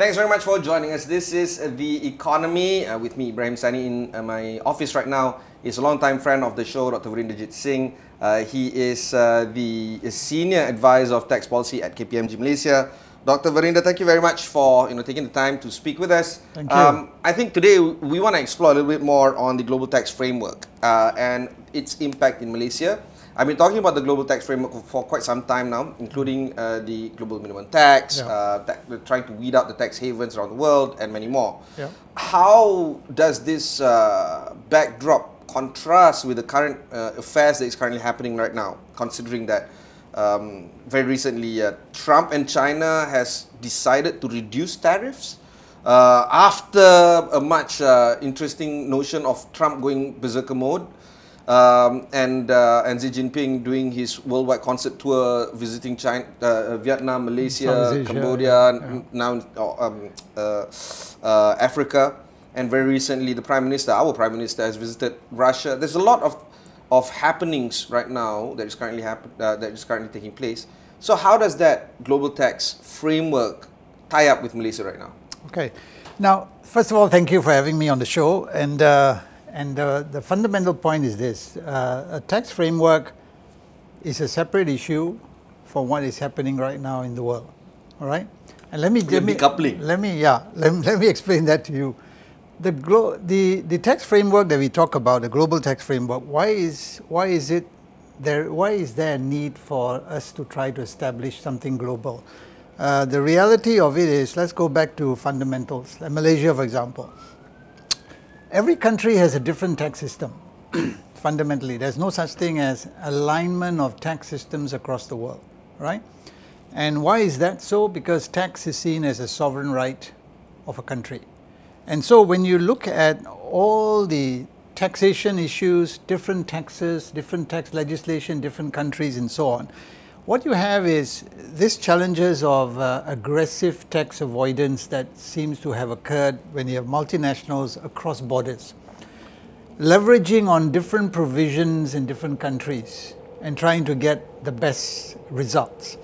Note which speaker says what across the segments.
Speaker 1: Thanks very much for joining us. This is The Economy with me, Ibrahim Sani. In my office right now is a long-time friend of the show, Dr. Veerinderjeet Singh. He is the Senior Advisor of Tax Policy at KPMG Malaysia. Dr. Veerinder, thank you very much for taking the time to speak with us.
Speaker 2: Thank you.
Speaker 1: I think today we want to explore a little bit more on the global tax framework and its impact in Malaysia. I've been talking about the global tax framework for quite some time now, including the global minimum tax, trying to weed out the tax havens around the world, and many more.
Speaker 2: Yeah.
Speaker 1: How does this backdrop contrast with the current affairs that is currently happening right now, considering that very recently Trump and China has decided to reduce tariffs after a much interesting notion of Trump going berserker mode, and Xi Jinping doing his worldwide concert tour, visiting China, Vietnam, Malaysia, Cambodia, now Africa, and very recently the Prime Minister, our Prime Minister, has visited Russia. There's a lot of happenings right now that is currently taking place. So how does that global tax framework tie up with Malaysia right now?
Speaker 2: Okay. Now, first of all, thank you for having me on the show. And the fundamental point is this: a tax framework is a separate issue from what is happening right now in the world. All right. And let me explain that to you. The tax framework that we talk about, the global tax framework, why is there a need for us to try to establish something global? The reality of it is, let's go back to fundamentals. Like Malaysia, for example. Every country has a different tax system. Fundamentally, there's no such thing as alignment of tax systems across the world, right? And why is that so? Because tax is seen as a sovereign right of a country. And so when you look at all the taxation issues, different taxes, different tax legislation, different countries and so on, what you have is these challenges of aggressive tax avoidance that seems to have occurred when you have multinationals across borders, leveraging on different provisions in different countries and trying to get the best results.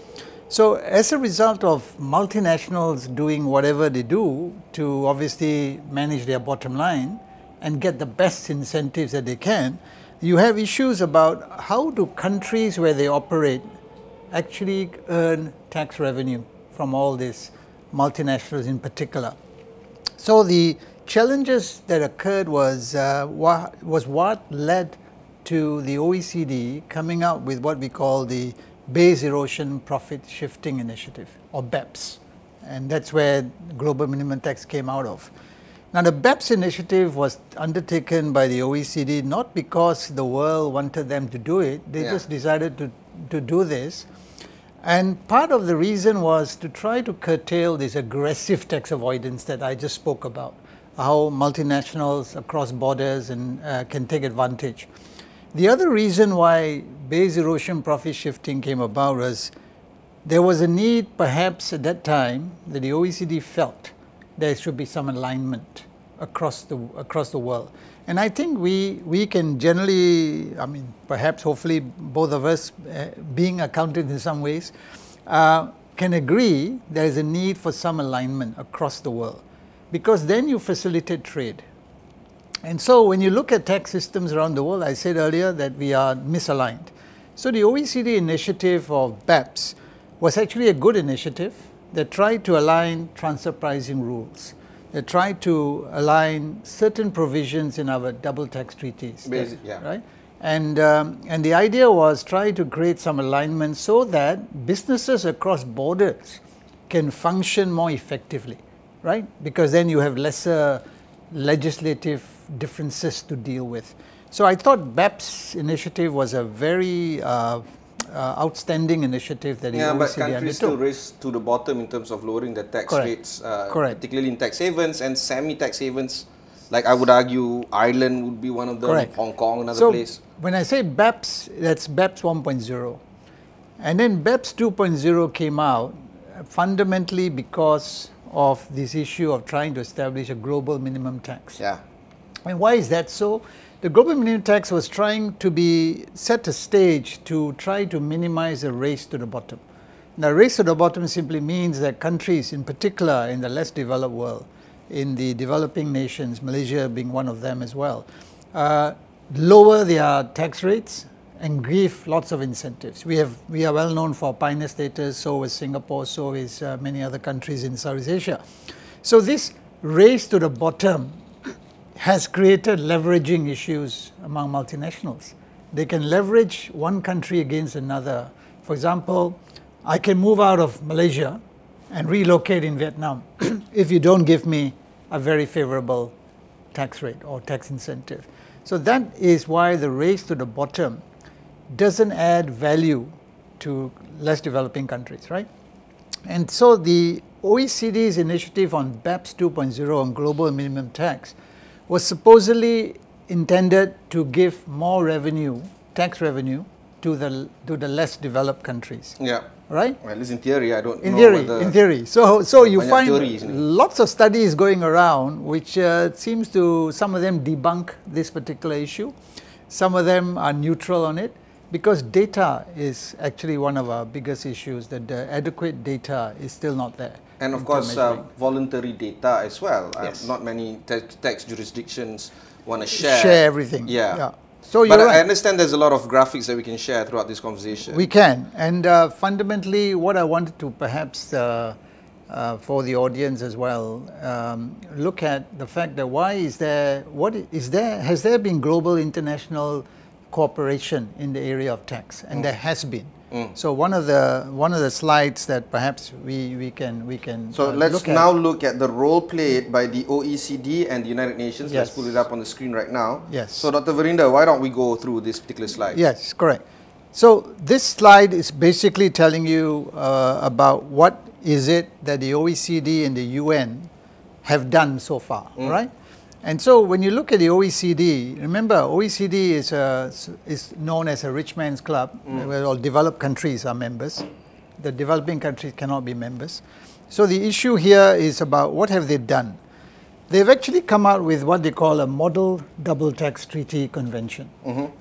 Speaker 2: So as a result of multinationals doing whatever they do to obviously manage their bottom line and get the best incentives that they can, you have issues about how do countries where they operate actually earn tax revenue from all these multinationals in particular. So the challenges that occurred was what led to the OECD coming out with what we call the Base Erosion Profit Shifting Initiative, or BEPS, and that's where global minimum tax came out of. Now the BEPS initiative was undertaken by the OECD not because the world wanted them to do it, they just decided to do this, and part of the reason was to try to curtail this aggressive tax avoidance that I just spoke about, how multinationals across borders and can take advantage. The other reason why base erosion profit shifting came about was there was a need perhaps at that time that the OECD felt there should be some alignment across the world. And I think we can generally, I mean, perhaps hopefully both of us being accountant in some ways, can agree there is a need for some alignment across the world, because then you facilitate trade. And so when you look at tax systems around the world, I said earlier that we are misaligned. So the OECD initiative of BEPS was actually a good initiative that tried to align transfer pricing rules. They tried to align certain provisions in our double tax treaties. Right? And the idea was try to create some alignment so that businesses across borders can function more effectively, right? Because then you have lesser legislative differences to deal with. So I thought BEPS initiative was a very outstanding initiative that the OECD
Speaker 1: but countries
Speaker 2: undertook.
Speaker 1: still race to the bottom in terms of lowering the tax rates, particularly in tax havens and semi-tax havens. Like I would argue Ireland would be one of them, Hong Kong another place.
Speaker 2: When I say BEPS, that's BEPS 1.0. And then BEPS 2.0 came out fundamentally because of this issue of trying to establish a global minimum tax. And why is that so? The global minimum tax was trying to set a stage to try to minimize the race to the bottom. Now, race to the bottom simply means that countries, in particular in the less developed world, in the developing nations, Malaysia being one of them as well, lower their tax rates and give lots of incentives. We are well known for pioneer status, so is Singapore, so is many other countries in Southeast Asia. So this race to the bottom has created leveraging issues among multinationals. They can leverage one country against another. For example, I can move out of Malaysia and relocate in Vietnam if you don't give me a very favorable tax rate or tax incentive. So that is why the race to the bottom doesn't add value to less developing countries, right? And so the OECD's initiative on BEPS 2.0 on global minimum tax was supposedly intended to give more revenue, tax revenue, to the less developed countries.
Speaker 1: Yeah.
Speaker 2: Right?
Speaker 1: Well, at least in theory, I don't know whether...
Speaker 2: In theory. So you find
Speaker 1: theories,
Speaker 2: lots of studies going around which seems to, some of them debunk this particular issue. Some of them are neutral on it because data is actually one of our biggest issues, that the adequate data is still not there.
Speaker 1: And of course, voluntary data as well.
Speaker 2: Yes.
Speaker 1: Not many tax jurisdictions want to share
Speaker 2: everything.
Speaker 1: Yeah.
Speaker 2: So
Speaker 1: but
Speaker 2: right.
Speaker 1: I understand there's a lot of graphics that we can share throughout this conversation.
Speaker 2: We can. And fundamentally, what I wanted to perhaps, for the audience as well, look at the fact that has there been global international cooperation in the area of tax? And there has been. So one of the slides that perhaps we can
Speaker 1: so let's now look at the role played by the OECD and the United Nations.
Speaker 2: Yes.
Speaker 1: Let's pull it up on the screen right now.
Speaker 2: Yes.
Speaker 1: So Dr. Veerinder, why don't we go through this particular slide?
Speaker 2: Yes, correct. So this slide is basically telling you about what is it that the OECD and the UN have done so far, right? And so when you look at the OECD, remember OECD is known as a rich man's club, where all developed countries are members. The developing countries cannot be members. So the issue here is about what have they done. They've actually come out with what they call a Model Double Tax Treaty Convention,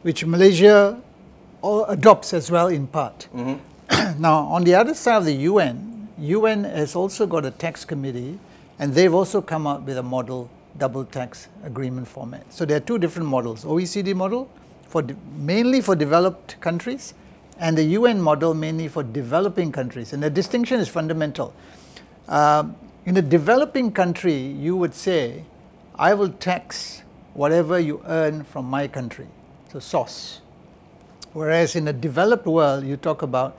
Speaker 2: which Malaysia adopts as well in part. Now on the other side of the UN has also got a tax committee, and they've also come out with a model double tax agreement format. So there are two different models: OECD model mainly for developed countries, and the UN model mainly for developing countries. And the distinction is fundamental. In a developing country, you would say, I will tax whatever you earn from my country, so source. Whereas in a developed world, you talk about,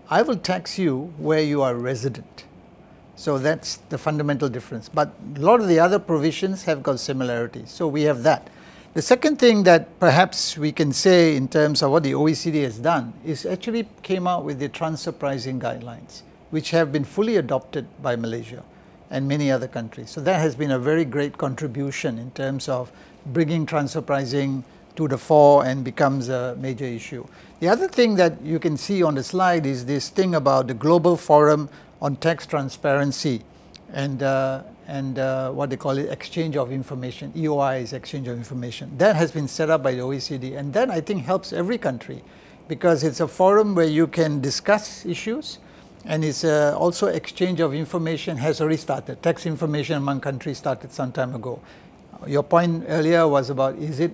Speaker 2: I will tax you where you are resident. So that's the fundamental difference. But a lot of the other provisions have got similarities. So we have that. The second thing that perhaps we can say in terms of what the OECD has done is actually came out with the transfer pricing guidelines, which have been fully adopted by Malaysia and many other countries. So that has been a very great contribution in terms of bringing transfer pricing to the fore and becomes a major issue. The other thing that you can see on the slide is this thing about the Global Forum on Tax Transparency and what they call it, exchange of information. EOI is exchange of information. That has been set up by the OECD, and that I think helps every country because it's a forum where you can discuss issues, and it's also exchange of information has already started. Tax information among countries started some time ago. Your point earlier was about, is it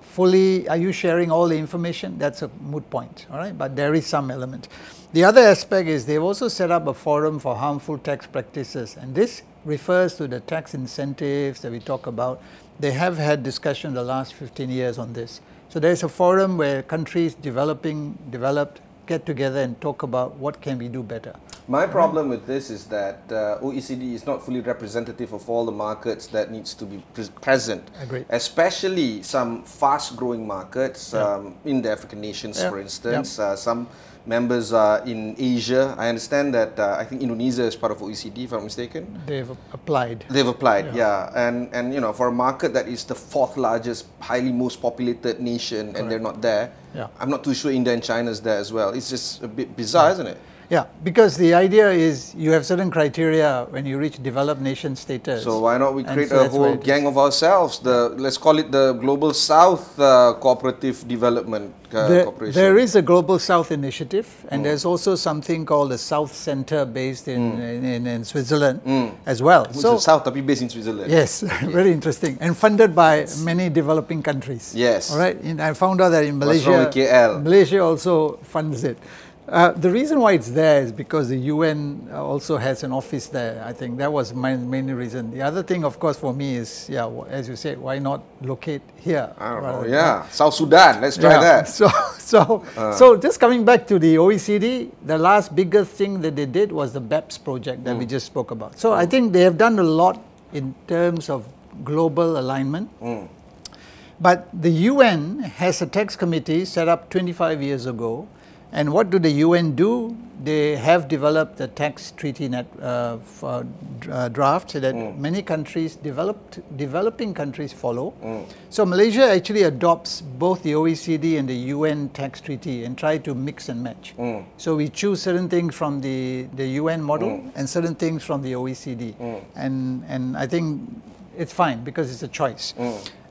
Speaker 2: fully, are you sharing all the information? That's a moot point, all right? But there is some element. The other aspect is they've also set up a forum for harmful tax practices, and this refers to the tax incentives that we talk about. They have had discussion the last 15 years on this. So there's a forum where countries developed, get together and talk about what can we do better.
Speaker 1: My problem with this is that OECD is not fully representative of all the markets that needs to be present.
Speaker 2: Agreed.
Speaker 1: Especially some fast-growing markets in the African nations, for instance. Some members are in Asia. I understand that I think Indonesia is part of OECD, if I'm mistaken.
Speaker 2: They've applied.
Speaker 1: They've applied, yeah. And you know, for a market that is the fourth largest, highly most populated nation, and they're not there, I'm not too sure India and China is there as well. It's just a bit bizarre, isn't it?
Speaker 2: Yeah, because the idea is you have certain criteria when you reach developed nation status.
Speaker 1: So why not we
Speaker 2: And
Speaker 1: create
Speaker 2: so
Speaker 1: a
Speaker 2: that's where
Speaker 1: whole
Speaker 2: it
Speaker 1: gang
Speaker 2: is.
Speaker 1: of ourselves? Let's call it the Global South Cooperative Development Corporation.
Speaker 2: There is a Global South initiative, and there's also something called the South Center based in Switzerland as well.
Speaker 1: So South tapi based in Switzerland.
Speaker 2: Yes, very interesting, and funded by many developing countries.
Speaker 1: Yes.
Speaker 2: All right, and I found out that in
Speaker 1: What's wrong
Speaker 2: Malaysia,
Speaker 1: with KL?
Speaker 2: Malaysia also funds it. The reason why it's there is because the UN also has an office there. I think that was my main reason. The other thing, of course, for me is, yeah, as you said, why not locate here?
Speaker 1: I don't know. Yeah, South Sudan. Let's try that.
Speaker 2: So just coming back to the OECD, the last biggest thing that they did was the BEPS project that we just spoke about. So I think they have done a lot in terms of global alignment. But the UN has a tax committee set up 25 years ago. And what do the UN do? They have developed a tax treaty draft so that many countries, developing countries follow. So Malaysia actually adopts both the OECD and the UN tax treaty and try to mix and match. So we choose certain things from the UN model and certain things from the OECD. And I think it's fine because it's a choice.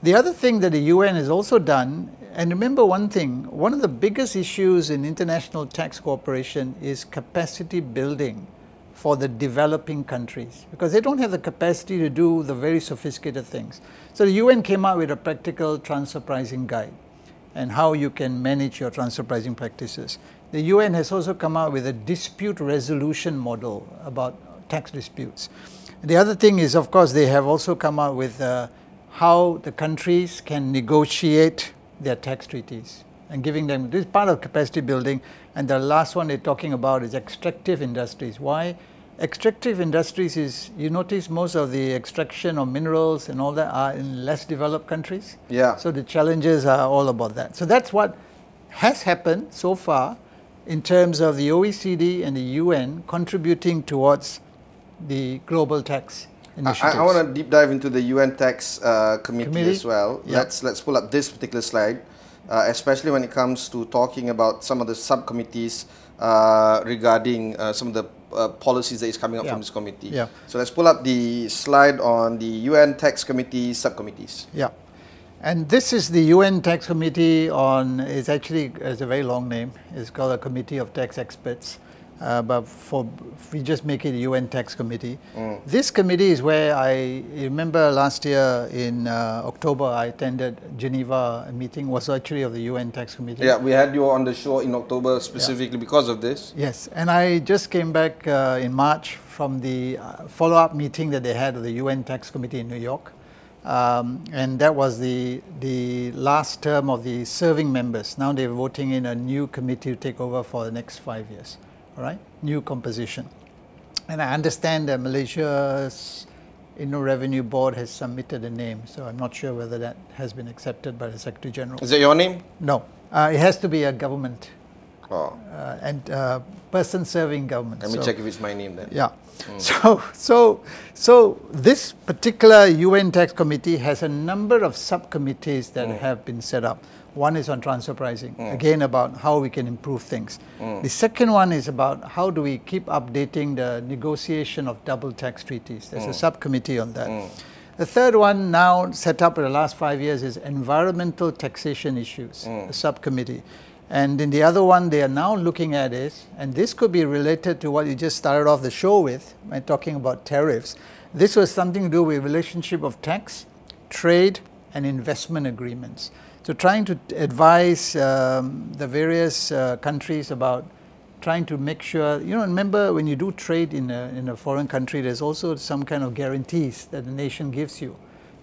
Speaker 2: The other thing that the UN has also done, and remember one thing, one of the biggest issues in international tax cooperation is capacity building for the developing countries, because they don't have the capacity to do the very sophisticated things. So the UN came out with a practical transfer pricing guide and how you can manage your transfer pricing practices. The UN has also come out with a dispute resolution model about tax disputes. The other thing is, of course, they have also come out with how the countries can negotiate their tax treaties and giving them, this is part of capacity building. And the last one they're talking about is extractive industries. Why? Extractive industries is, you notice most of the extraction of minerals and all that are in less developed countries.
Speaker 1: Yeah.
Speaker 2: So the challenges are all about that. So that's what has happened so far in terms of the OECD and the UN contributing towards the global tax initiatives.
Speaker 1: I want to deep dive into the UN tax committee as well.
Speaker 2: Yep.
Speaker 1: Let's pull up this particular slide, especially when it comes to talking about some of the subcommittees regarding some of the policies that is coming up from this committee.
Speaker 2: Yeah.
Speaker 1: So let's pull up the slide on the UN tax committee subcommittees.
Speaker 2: Yeah. And this is the UN tax committee on, it's actually, it's a very long name. It's called a Committee of Tax Experts. But we just make it a UN tax committee. This committee is where I remember last year in October I attended Geneva, a meeting was actually of the UN tax committee.
Speaker 1: Yeah, we had you on the show in October specifically because of this.
Speaker 2: Yes, and I just came back in March from the follow-up meeting that they had of the UN tax committee in New York. And that was the last term of the serving members. Now they're voting in a new committee to take over for the next 5 years. All right, new composition. And I understand that Malaysia's Revenue Board has submitted a name, so I'm not sure whether that has been accepted by the Secretary General.
Speaker 1: Is that your name?
Speaker 2: No, it has to be a government and person serving government.
Speaker 1: Let me check if it's my name then.
Speaker 2: Yeah. So this particular UN tax committee has a number of subcommittees that have been set up. One is on transfer pricing, again about how we can improve things. The second one is about how do we keep updating the negotiation of double tax treaties. There's a subcommittee on that. The third one now set up in the last 5 years is environmental taxation issues, a subcommittee. And in the other one they are now looking at is, and this could be related to what you just started off the show with, by talking about tariffs. This was something to do with relationship of tax, trade, and investment agreements. So trying to advise the various countries about trying to make sure, remember when you do trade in a foreign country, there's also some kind of guarantees that the nation gives you.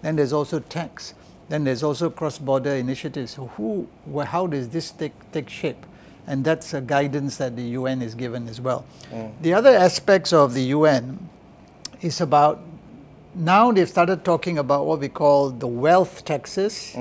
Speaker 2: Then there's also tax. Then there's also cross-border initiatives. So how does this take shape? And that's a guidance that the UN is given as well. The other aspects of the UN is about, now they've started talking about what we call the wealth taxes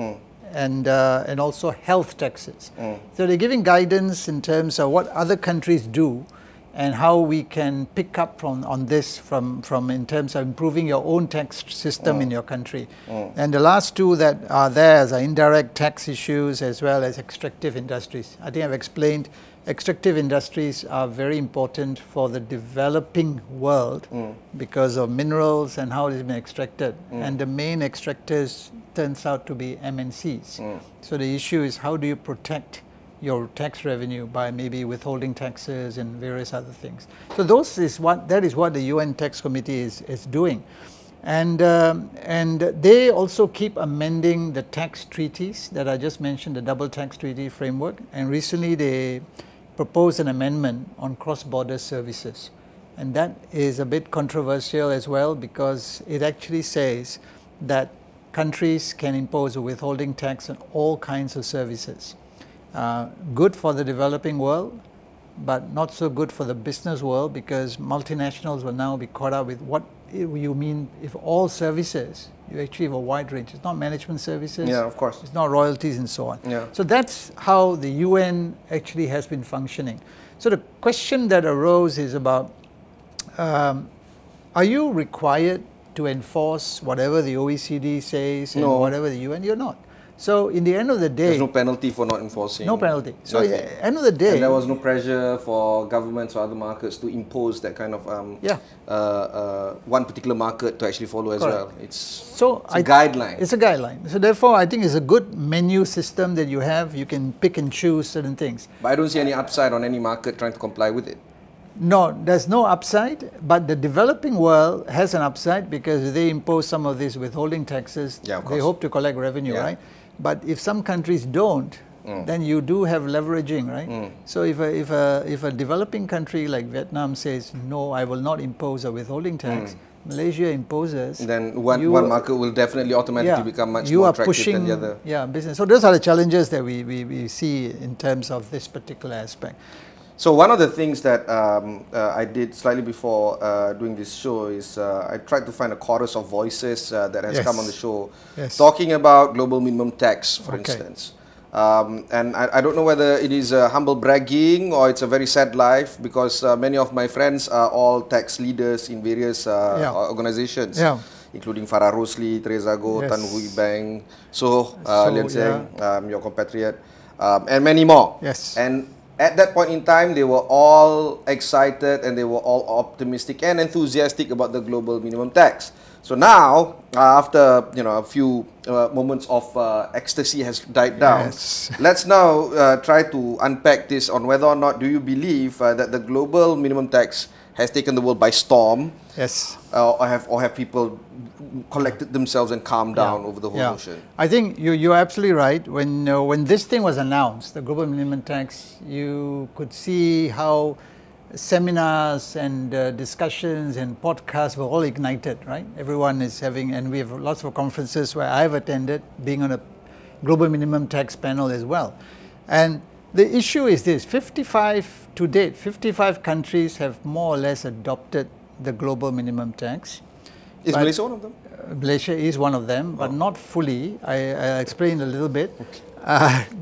Speaker 2: and also health taxes. So they're giving guidance in terms of what other countries do and how we can pick up on this from in terms of improving your own tax system in your country. And the last two that are there are indirect tax issues as well as extractive industries. I think I've explained extractive industries are very important for the developing world because of minerals and how it has been extracted. And the main extractors turns out to be MNCs. So the issue is, how do you protect your tax revenue by maybe withholding taxes and various other things. So that is what the UN Tax Committee is doing. And they also keep amending the tax treaties that I just mentioned, the double tax treaty framework. And recently they proposed an amendment on cross-border services. And that is a bit controversial as well, because it actually says that countries can impose a withholding tax on all kinds of services. Good for the developing world, but not so good for the business world, because multinationals will now be caught up with what you mean if all services, you actually have a wide range. It's not management services.
Speaker 1: Yeah, of course.
Speaker 2: It's not royalties and so on.
Speaker 1: Yeah.
Speaker 2: So that's how the UN actually has been functioning. So the question that arose is about, are you required to enforce whatever the OECD says and whatever the UN? You're not. So in the end of the day,
Speaker 1: there's no penalty for not enforcing.
Speaker 2: No penalty. So at the end of the day,
Speaker 1: and there was no pressure for governments or other markets to impose that kind of one particular market to actually follow as well. It's a guideline.
Speaker 2: It's a guideline. So therefore, I think it's a good menu system that you have. You can pick and choose certain things.
Speaker 1: But I don't see any upside on any market trying to comply with it.
Speaker 2: No, there's no upside, but the developing world has an upside, because they impose some of these withholding taxes. They hope to collect revenue, right? But if some countries don't, then you do have leveraging, right? So if a developing country like Vietnam says, no, I will not impose a withholding tax, Malaysia imposes,
Speaker 1: then one market will definitely automatically become much more attractive than the other.
Speaker 2: Yeah, business. So those are the challenges that we see in terms of this particular aspect.
Speaker 1: So one of the things that I did slightly before doing this show is I tried to find a chorus of voices that has come on the show talking about global minimum tax, for instance. And I don't know whether it is a humble bragging or it's a very sad life, because many of my friends are all tax leaders in various organizations, including Farah Rosli, Teresa Goh, Tan Hui Bang, Lian Seng, your compatriot, and many more. And at that point in time, they were all excited and they were all optimistic and enthusiastic about the global minimum tax. So now, after a few moments of ecstasy has died down, let's now try to unpack this on whether or not do you believe that the global minimum tax has taken the world by storm, or have people collected themselves and calmed down over the whole notion?
Speaker 2: I think you're absolutely right. When this thing was announced, the global minimum tax, you could see how seminars and discussions and podcasts were all ignited, right? Everyone is having, and we have lots of conferences where I've attended, being on a global minimum tax panel as well. And the issue is this: 55 countries have more or less adopted the global minimum tax.
Speaker 1: Is Malaysia one of them?
Speaker 2: Malaysia is one of them, but not fully. I'll explain a little bit.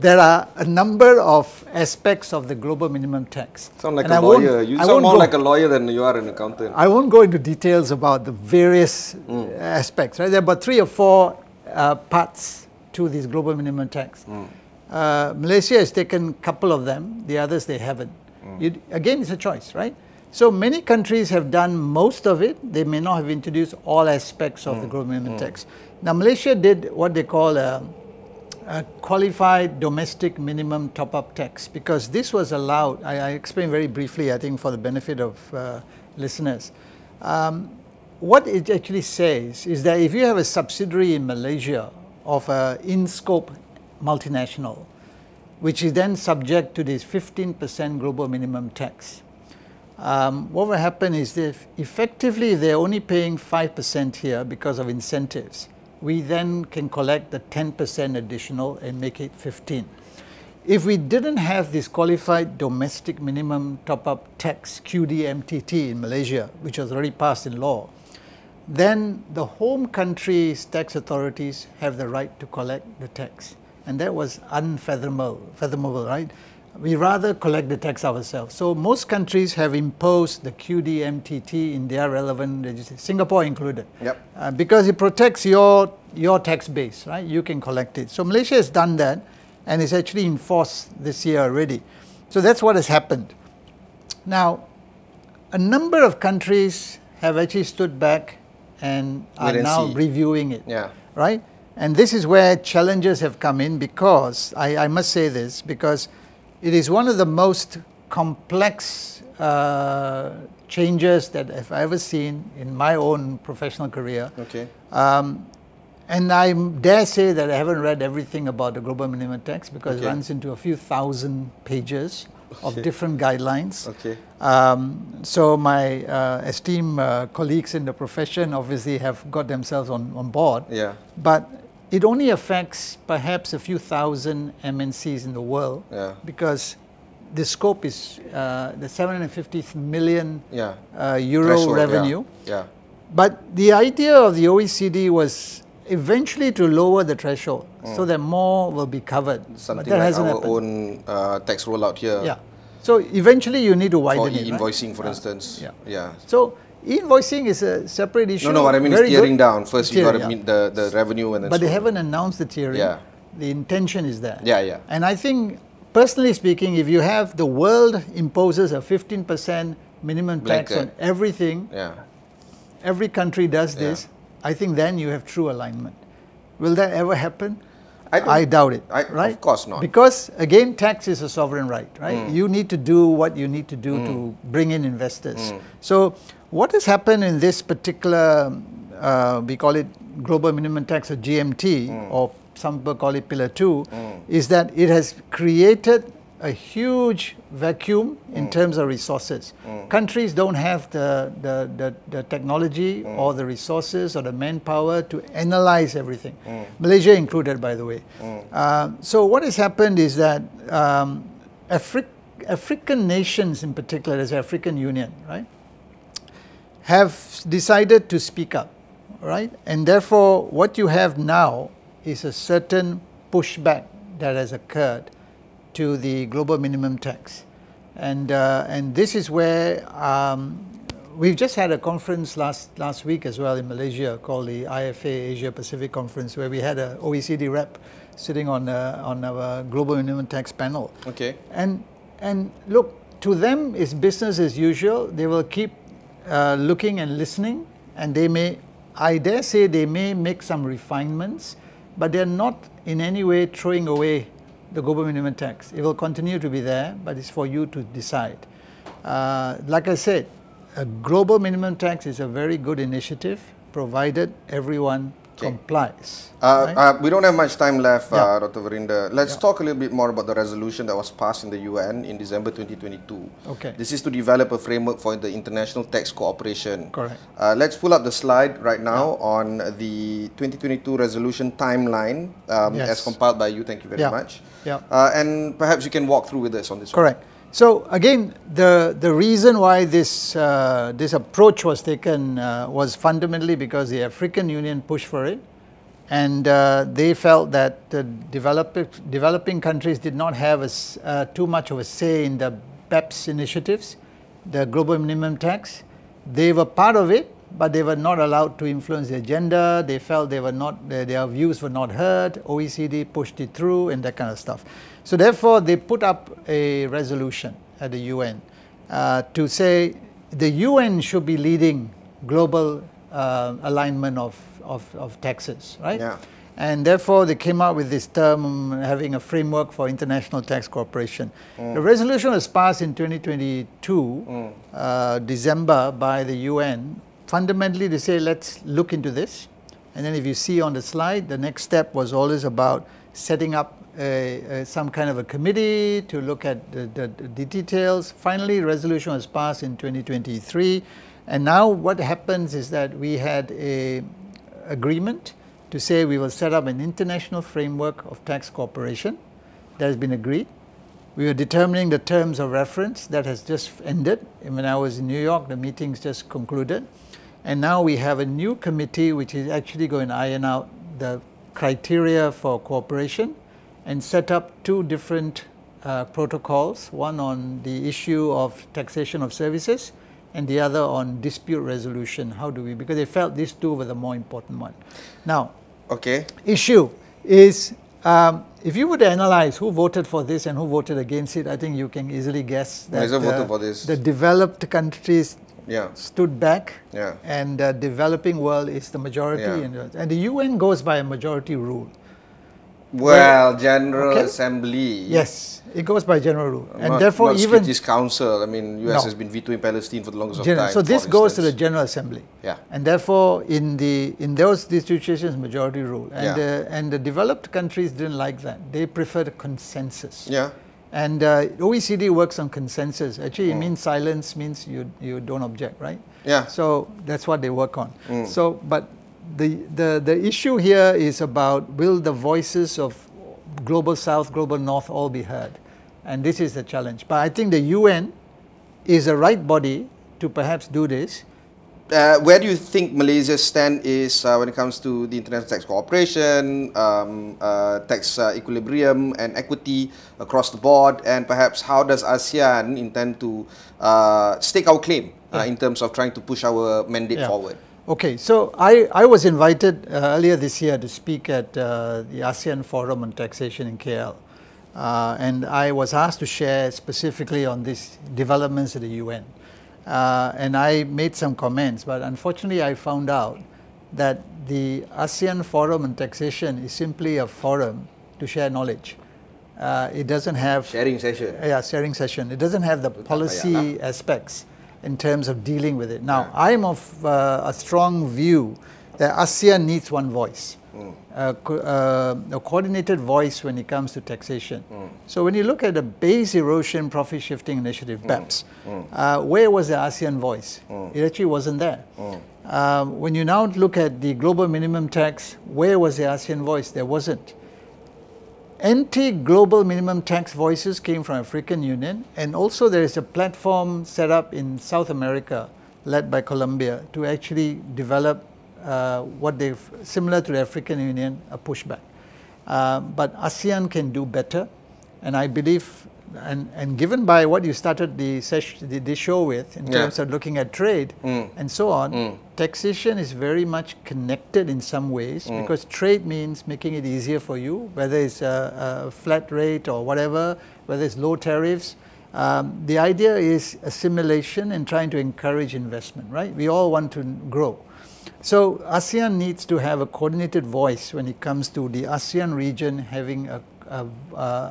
Speaker 2: There are a number of aspects of the global minimum tax.
Speaker 1: Sound like a lawyer. You sound more like a lawyer than you are an accountant.
Speaker 2: I won't go into details about the various aspects. Right? There are about 3 or 4 parts to this global minimum tax. Malaysia has taken a couple of them. The others, they haven't. Again, it's a choice, right? So many countries have done most of it. They may not have introduced all aspects of the global minimum tax. Now, Malaysia did what they call a qualified domestic minimum top-up tax, because this was allowed. I explained very briefly, I think, for the benefit of listeners. What it actually says is that if you have a subsidiary in Malaysia of an in-scope multinational, which is then subject to this 15% global minimum tax, what will happen is that effectively they're only paying 5% here because of incentives. We then can collect the 10% additional and make it 15. If we didn't have this qualified domestic minimum top-up tax, QDMTT in Malaysia, which was already passed in law, then the home country's tax authorities have the right to collect the tax. And that was unfathomable, right? We rather collect the tax ourselves. So most countries have imposed the QDMTT in their relevant legislation, Singapore included.
Speaker 1: Yep.
Speaker 2: Because it protects your tax base, right? You can collect it. So Malaysia has done that, and it's actually enforced this year already. So that's what has happened. Now, a number of countries have actually stood back and are now reviewing it, right? And this is where challenges have come in, because, I must say this, because it is one of the most complex changes that I've ever seen in my own professional career.
Speaker 1: Okay.
Speaker 2: And I dare say that I haven't read everything about the global minimum tax, because it runs into a few thousand pages of different guidelines.
Speaker 1: Okay.
Speaker 2: So my esteemed colleagues in the profession obviously have got themselves on board.
Speaker 1: Yeah.
Speaker 2: But it only affects perhaps a few thousand MNCs in the world, because the scope is the 750 million euro
Speaker 1: threshold,
Speaker 2: revenue.
Speaker 1: Yeah.
Speaker 2: But the idea of the OECD was eventually to lower the threshold so that more will be covered.
Speaker 1: Something
Speaker 2: but that
Speaker 1: like
Speaker 2: hasn't
Speaker 1: our
Speaker 2: happened.
Speaker 1: own tax rollout here.
Speaker 2: Yeah. So eventually you need to widen it.
Speaker 1: For e-invoicing,
Speaker 2: right?
Speaker 1: for instance.
Speaker 2: Yeah. So e-invoicing is a separate issue.
Speaker 1: No, what I mean is tearing down. First you got to meet the revenue and then
Speaker 2: But they haven't announced the tiering.
Speaker 1: Yeah.
Speaker 2: The intention is there.
Speaker 1: Yeah.
Speaker 2: And I think, personally speaking, if you have the world imposes a 15% minimum tax on everything, every country does this, I think then you have true alignment. Will that ever happen? I doubt it, right?
Speaker 1: Of course not.
Speaker 2: Because, again, tax is a sovereign right, right? You need to do what you need to do to bring in investors. So what has happened in this particular, we call it global minimum tax or GMT, or some people call it Pillar 2, is that it has created a huge vacuum in terms of resources. Countries don't have the technology or the resources or the manpower to analyze everything. Malaysia included, by the way. So what has happened is that African nations in particular, as the African Union, right, have decided to speak up, right? And therefore, what you have now is a certain pushback that has occurred to the global minimum tax. And this is where we've just had a conference last week as well in Malaysia called the IFA Asia Pacific Conference, where we had an OECD rep sitting on our global minimum tax panel.
Speaker 1: Okay.
Speaker 2: And look, to them it's business as usual. They will keep looking and listening, and they may, I dare say, they may make some refinements, but they're not in any way throwing away the global minimum tax. It will continue to be there, but it's for you to decide. Like I said, a global minimum tax is a very good initiative, provided everyone complies.
Speaker 1: We don't have much time left, Dr. Veerinder. Let's talk a little bit more about the resolution that was passed in the UN in December 2022.
Speaker 2: Okay.
Speaker 1: This is to develop a framework for the international tax cooperation.
Speaker 2: Correct.
Speaker 1: Let's pull up the slide right now on the 2022 resolution timeline as compiled by you. Thank you very much. And perhaps you can walk through with us on this.
Speaker 2: Correct. So again, the reason why this approach was taken was fundamentally because the African Union pushed for it, and they felt that the developing countries did not have too much of a say in the BEPS initiatives, the global minimum tax. They were part of it, but they were not allowed to influence the agenda. They felt their views were not heard. OECD pushed it through and that kind of stuff. So therefore, they put up a resolution at the UN to say the UN should be leading global alignment of taxes, right?
Speaker 1: Yeah.
Speaker 2: And therefore, they came out with this term, having a framework for international tax cooperation. The resolution was passed in 2022, December, by the UN, fundamentally to say, let's look into this. And then if you see on the slide, the next step was always about setting up some kind of a committee to look at the details. Finally, resolution was passed in 2023. And now what happens is that we had an agreement to say we will set up an international framework of tax cooperation. That has been agreed. We were determining the terms of reference. That has just ended. And when I was in New York, the meetings just concluded. And now we have a new committee which is actually going to iron out the criteria for cooperation and set up two different protocols, one on the issue of taxation of services and the other on dispute resolution. How do we, because they felt these two were the more important one. Now, issue is, if you would analyze who voted for this and who voted against it, I think you can easily guess that the developed countries stood back, and the developing world is the majority, and the UN goes by a majority rule.
Speaker 1: Well, General Assembly.
Speaker 2: Yes, it goes by general rule, and
Speaker 1: not,
Speaker 2: therefore
Speaker 1: not
Speaker 2: even
Speaker 1: British Council. I mean, US has been vetoing Palestine for the longest of time.
Speaker 2: So this goes to the General Assembly, and therefore in those situations, majority rule, and the developed countries didn't like that. They preferred a consensus. And OECD works on consensus. Actually, it means silence means you don't object, right? So that's what they work on. So, but the issue here is about, will the voices of global South, global North all be heard? And this is the challenge. But I think the UN is the right body to perhaps do this.
Speaker 1: Where do you think Malaysia's stand is when it comes to the international tax cooperation, tax equilibrium and equity across the board, and perhaps how does ASEAN intend to stake our claim in terms of trying to push our mandate forward?
Speaker 2: Okay, so I was invited earlier this year to speak at the ASEAN Forum on Taxation in KL. And I was asked to share specifically on these developments at the UN. And I made some comments, but unfortunately I found out that the ASEAN Forum on Taxation is simply a forum to share knowledge. It doesn't have... Sharing session. Yeah, sharing session. It doesn't have the policy aspects in terms of dealing with it. Now, I'm of a strong view that ASEAN needs one voice, a coordinated voice when it comes to taxation. So when you look at the Base Erosion Profit Shifting Initiative, BEPS, where was the ASEAN voice? It actually wasn't there. When you now look at the Global Minimum Tax, where was the ASEAN voice? There wasn't. Anti-global minimum tax voices came from African Union, and also there is a platform set up in South America led by Colombia to actually develop what they've, similar to the African Union, a pushback. But ASEAN can do better, and I believe, and given by what you started the show with in terms of looking at trade and so on, taxation is very much connected in some ways, because trade means making it easier for you, whether it's a flat rate or whatever, whether it's low tariffs. The idea is assimilation and trying to encourage investment, right? We all want to grow. So ASEAN needs to have a coordinated voice when it comes to the ASEAN region having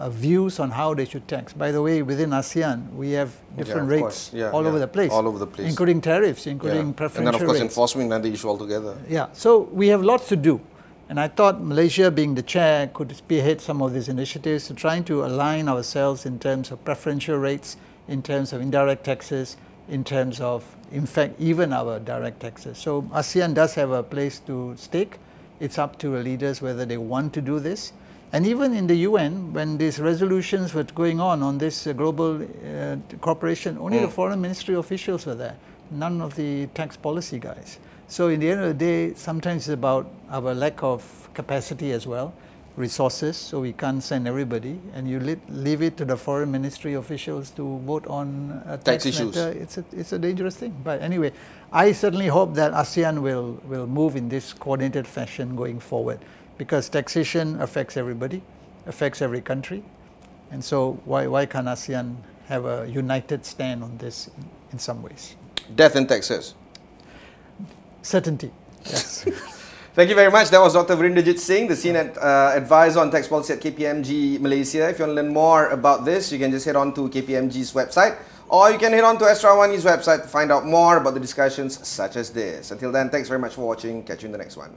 Speaker 2: views on how they should tax. By the way, within ASEAN, we have different rates all over the place. All over the place. Including tariffs, including preferential rates. And then, of course, enforcement, another issue altogether. Yeah, so we have lots to do. And I thought Malaysia, being the chair, could spearhead some of these initiatives to trying to align ourselves in terms of preferential rates, in terms of indirect taxes, in terms of, in fact, even our direct taxes. So ASEAN does have a place to stake. It's up to the leaders whether they want to do this. And even in the UN, when these resolutions were going on this global cooperation, only the foreign ministry officials were there, none of the tax policy guys. So in the end of the day, sometimes it's about our lack of capacity as well, resources, so we can't send everybody, and you leave it to the foreign ministry officials to vote on tax issues. It's a dangerous thing. But anyway, I certainly hope that ASEAN will move in this coordinated fashion going forward, because taxation affects everybody, affects every country, and so why can't ASEAN have a united stand on this in some ways?
Speaker 1: Death and taxes.
Speaker 2: Certainty, yes.
Speaker 1: Thank you very much. That was Dr. Veerinderjeet Singh, the Senior Advisor on Tax Policy at KPMG Malaysia. If you want to learn more about this, you can just head on to KPMG's website, or you can head on to Astro AWANI's website to find out more about the discussions such as this. Until then, thanks very much for watching. Catch you in the next one.